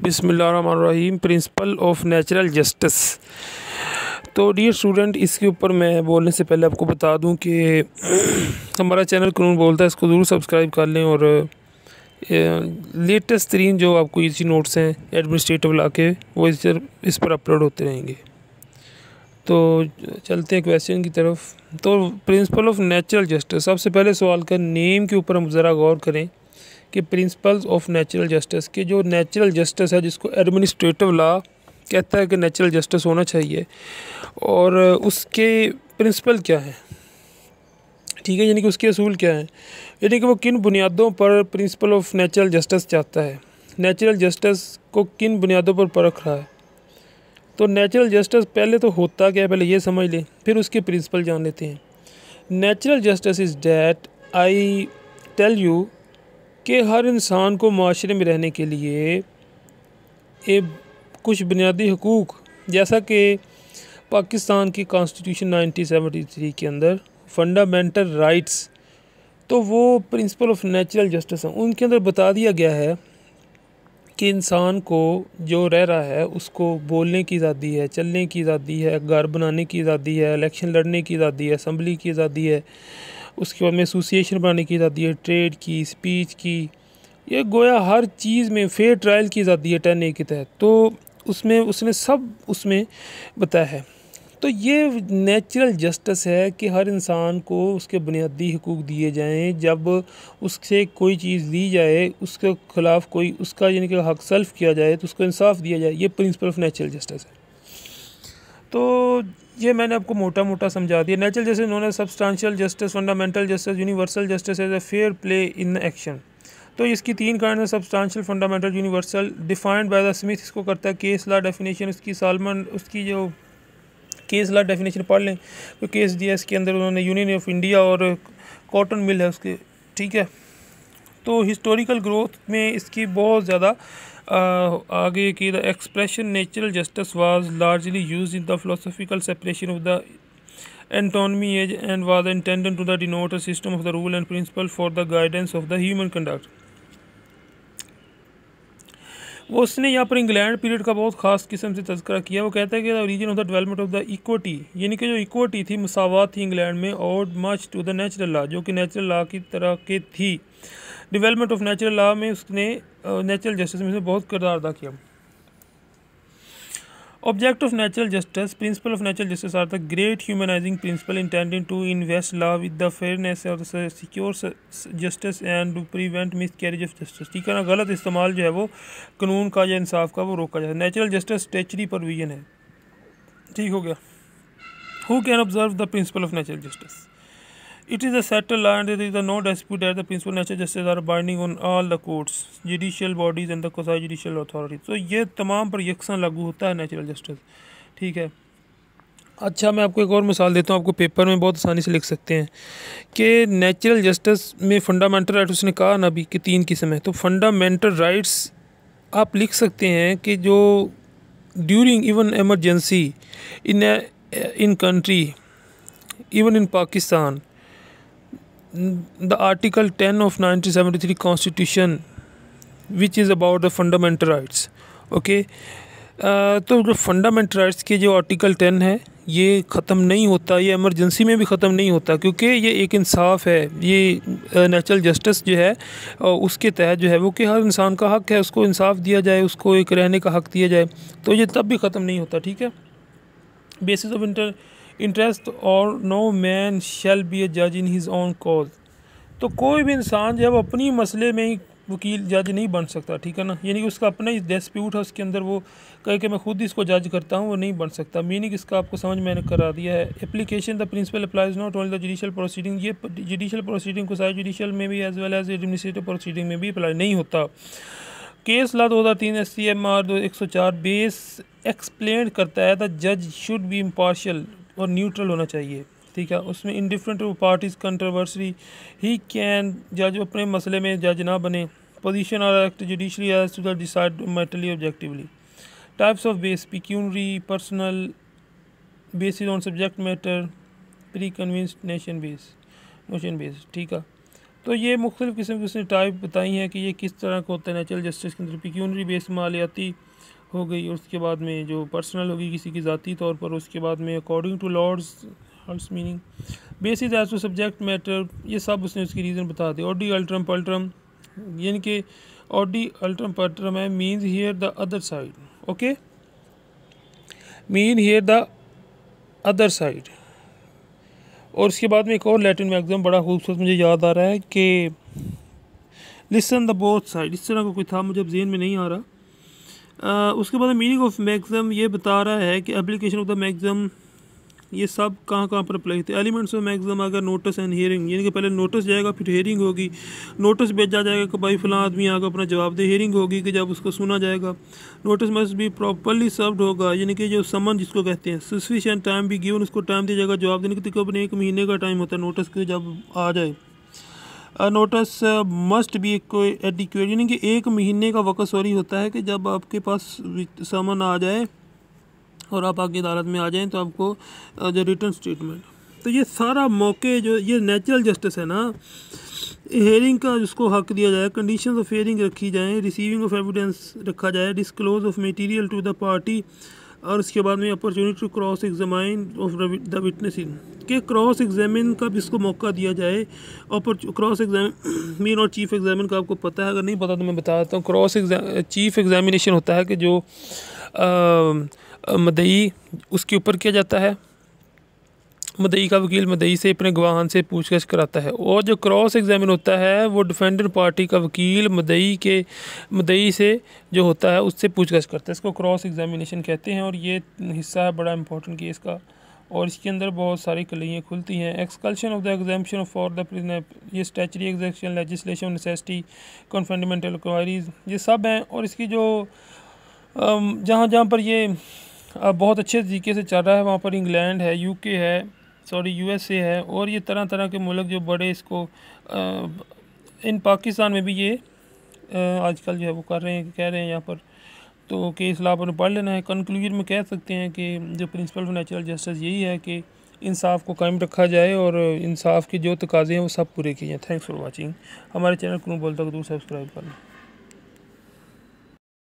बिस्मिल्लाहिर्रहमानिर्रहीम। Principle of natural justice. तो dear student, इसके ऊपर मैं बोलने से पहले आपको बता दूं कि हमारा चैनल कानून बोलता है, इसको ज़रूर सब्सक्राइब कर लें और लेटेस्ट तरीन जो आपको इजी नोट्स हैं एडमिनिस्ट्रेटिव लॉ के वो इस पर अपलोड होते रहेंगे। तो चलते हैं क्वेश्चन की तरफ। तो प्रिंसिपल ऑफ नेचुरल जस्टिस, सबसे पहले सवाल का नेम के ऊपर हम ज़रा गौर करें कि प्रिंसिपल्स ऑफ नेचुरल जस्टिस के जो नेचुरल जस्टिस है, जिसको एडमिनिस्ट्रेटिव लॉ कहता है कि नेचुरल जस्टिस होना चाहिए, और उसके प्रिंसिपल क्या है, ठीक है, यानी कि उसके असूल क्या हैं, यानी कि वो किन बुनियादों पर प्रिंसिपल ऑफ नेचुरल जस्टिस चाहता है, नेचुरल जस्टिस को किन बुनियादों पर परख रहा है। तो नेचुरल जस्टिस पहले तो होता क्या है, पहले ये समझ लें, फिर उसके प्रिंसिपल जान लेते हैं। Natural justice is that I tell you कि हर इंसान को माशरे में रहने के लिए कुछ बुनियादी हकूक़, जैसा कि पाकिस्तान की कॉन्स्टिट्यूशन 1973 के अंदर फंडामेंटल राइट्स, तो वो प्रिंसिपल ऑफ नेचुरल जस्टिस हैं, उनके अंदर बता दिया गया है कि इंसान को जो रह रहा है उसको बोलने की आज़ादी है, चलने की आज़ादी है, घर बनाने की आज़ादी है, इलेक्शन लड़ने की आज़ादी है, असम्बली की आज़ादी है, उसके बाद में एसोसिएशन बनाने की आज़ादी है, ट्रेड की, स्पीच की, ये गोया हर चीज़ में फेयर ट्रायल की आज़ादी है 10A के तहत। तो उसमें उसने सब उसमें बताया है। तो ये नेचुरल जस्टिस है कि हर इंसान को उसके बुनियादी हकूक़ दिए जाएं, जब उससे कोई चीज़ ली जाए उसके ख़िलाफ़ कोई उसका यानी कि हक सल्फ किया जाए तो उसको इंसाफ दिया जाए, ये प्रिंसिपल ऑफ नेचुरल जस्टिस है। तो ये मैंने आपको मोटा मोटा समझा दिया। Natural justice known as substantial justice, fundamental justice, universal justice as a fair play in action. तो इसकी तीन काइंड है, substantial, fundamental, universal. Defined by the Smith, इसको करता है केस लॉ डेफिनेशन। उसकी सालमन उसकी जो केस लॉ डेफिनेशन पढ़ लें, तो केस दिया इसके अंदर उन्होंने यूनियन ऑफ इंडिया और कॉटन मिल है उसके, ठीक है। तो हिस्टोरिकल ग्रोथ में इसकी बहुत ज़्यादा आगे की the expression natural justice was largely used in the philosophical separation of the autonomy age and was intended to the denote a system of the rule and principle for the guidance of the human conduct. वो उसने यहाँ पर England period का बहुत ख़ास किस्म से तज़किरा किया। वो कहता है कि the reason of the development of the equity, यानी कि जो इक्वटी थी, मसावत थी इंग्लैंड में, और much to the natural law, जो कि नेचुरल लॉ की तरह के थी। डेवलपमेंट ऑफ नेचुरल लॉ में उसने नेचुरल जस्टिस में बहुत किरदार अदा किया। Object of natural justice, principle of natural justice are the great humanizing principle intended to invest law with the fairness of the secure justice and to prevent miscarriage of justice। ठीक है ना, गलत इस्तेमाल जो है वो कानून का या इंसाफ का वो रोका जाए। नेचुरल जस्टिस स्टैच्यूटरी प्रोविजन है, ठीक हो गया। Who can observe the principle of natural justice? It is a settled law and there is no dispute that the principle of natural justice are binding on all the courts, judicial bodies and the quasi-judicial authorities। तो ये तमाम पर यकसान लागू होता है natural justice, ठीक है। अच्छा, मैं आपको एक और मिसाल देता हूँ, आपको पेपर में बहुत आसानी से लिख सकते हैं कि नेचुरल जस्टिस में फंडामेंटल राइट्स, उसने कहा ना अभी कि 3 किस्म है। तो फंडामेंटल राइट्स आप लिख सकते हैं कि जो during even emergency in country, even in Pakistan, the article 10 of 1973 constitution which is about the fundamental rights, okay। तो जो फंडामेंटल राइट्स के जो आर्टिकल 10 है ये ख़त्म नहीं होता, ये इमरजेंसी में भी ख़त्म नहीं होता, क्योंकि ये एक इंसाफ है। ये नेचुरल जस्टिस जो है उसके तहत जो है वो कि हर इंसान का हक है, उसको इंसाफ दिया जाए, उसको एक रहने का हक दिया जाए, तो ये तब भी ख़त्म नहीं होता, ठीक है। बेसिस ऑफ इंटरेस्ट और नो मैन शैल बी ए जज इन हिज ओन कॉज। तो कोई भी इंसान जो है वो अपनी मसले में ही वकील जज नहीं बन सकता, ठीक है ना, यानी कि उसका अपना ही डिस्प्यूट है, उसके अंदर वो कहे कि मैं खुद ही इसको जज करता हूँ, वो नहीं बन सकता। मीनिंग इसका आपको समझ मैंने करा दिया है। Application the principle applies not only the judicial proceeding, ये जुडिशियल प्रोसीडिंग को सारे जुडिशियल में भी as well as administrative proceeding में भी अप्लाई नहीं होता। Case law 2003 SCMR 104 base explain करता है द जज शुड बी इम्पार्शियल और न्यूट्रल होना चाहिए, ठीक है। उसमें indifferent parties controversy he can जज, अपने मसले में जज ना बने। पोजीशन और act judiciary as to the decide materially objectively. Types of base, pecuniary, personal, basis on subject matter, pre convinced, notion base, ठीक है। तो ये मुख्तलिफ़ किस्म की टाइप बताई हैं कि ये किस तरह का होता है नेचुरल जस्टिस के अंदर। पिक्यूनरी बेस मालियाती हो गई, और उसके बाद में जो पर्सनल होगी किसी की ज़ाती तौर पर, उसके बाद में according to lord's meaning basis as to subject matter, ये सब उसने उसकी रीज़न बता दी। ऑडी अल्ट्रम पल्ट्रम, यानी कि ऑडी अल्ट्रम पल्ट्रम है means here the other side, okay, mean here the other side. और उसके बाद में एक और लैटिन मैक्सिम बड़ा खूबसूरत मुझे याद आ रहा है कि लिसन द बोथ साइड, इस तरह का कोई था, मुझे अब जेहन में नहीं आ रहा। उसके बाद मीनिंग ऑफ मैक्सिम ये बता रहा है कि एप्लीकेशन ऑफ द मैक्सिम ये सब कहाँ कहाँ पर अप्लाई होते हैं। एलिमेंट्स ऑफ मैक्सिम अगर नोटिस एंड हियरिंग, यानी कि पहले नोटिस जाएगा फिर हियरिंग होगी, नोटिस भेजा जाएगा कि भाई फलां आदमी आकर अपना जवाब दे, हियरिंग होगी कि जब उसको सुना जाएगा, notice must be properly served होगा, यानी कि जो समन जिसको कहते हैं, सफिशिएंट टाइम भी गिवन, उसको टाइम दिया जाएगा जवाब देने की, तकरीबन 1 महीने का टाइम होता है नोटिस के जब आ जाए। नोटिस मस्ट बी एडिक्वेट, यानी कि 1 महीने का वक्त सॉरी होता है कि जब आपके पास समन आ जाए और आप आगे अदालत में आ जाएं तो आपको जो रिटर्न स्टेटमेंट, तो ये सारा मौके जो ये नेचुरल जस्टिस है ना, हेयरिंग का जिसको हक दिया जाए, कंडीशंस ऑफ हेयरिंग रखी जाए, रिसीविंग ऑफ एविडेंस रखा जाए, disclose of material to the party, और उसके बाद में opportunity to cross examine of the witnessing, के क्रॉस एग्जामिन का भी इसको मौका दिया जाए। क्रॉस एग्जामिन और चीफ एग्जामिन का आपको पता है, अगर नहीं पता तो मैं बता देता हूँ। चीफ एग्जामिनेशन होता है कि जो मदई उसके ऊपर किया जाता है, मदई का वकील मदई से अपने गवाहान से पूछताछ कराता है, और जो क्रॉस एग्जामिन होता है वो डिफेंडेंट पार्टी का वकील मदई से जो होता है उससे पूछताछ करता है, इसको क्रॉस एग्जामिनेशन कहते हैं। और ये हिस्सा है बड़ा इंपॉर्टेंट केस का, और इसके अंदर बहुत सारी कलियाँ खुलती हैं। Exclusion of the exemption for the prisoner, ये statutory exception, legislation, necessity, fundamental inquiries, ये सब हैं। और इसकी जो जहाँ जहाँ पर ये बहुत अच्छे तरीके से चल रहा है, वहाँ पर इंग्लैंड है, यूएसए है, और ये तरह तरह के मुल्क जो बड़े इसको इन पाकिस्तान में भी ये आजकल जो है वो कर रहे हैं, कह रहे हैं यहाँ पर। तो केस लॉ पर पढ़ लेना है। कंक्लूजन में कह सकते हैं कि जो प्रिंसिपल ऑफ नेचुरल जस्टिस यही है कि इंसाफ को कायम रखा जाए और इंसाफ के जो तकाज़े हैं वो सब पूरे किए हैं। Thanks for watching. हमारे चैनल को बोलता दूर सब्सक्राइब करना।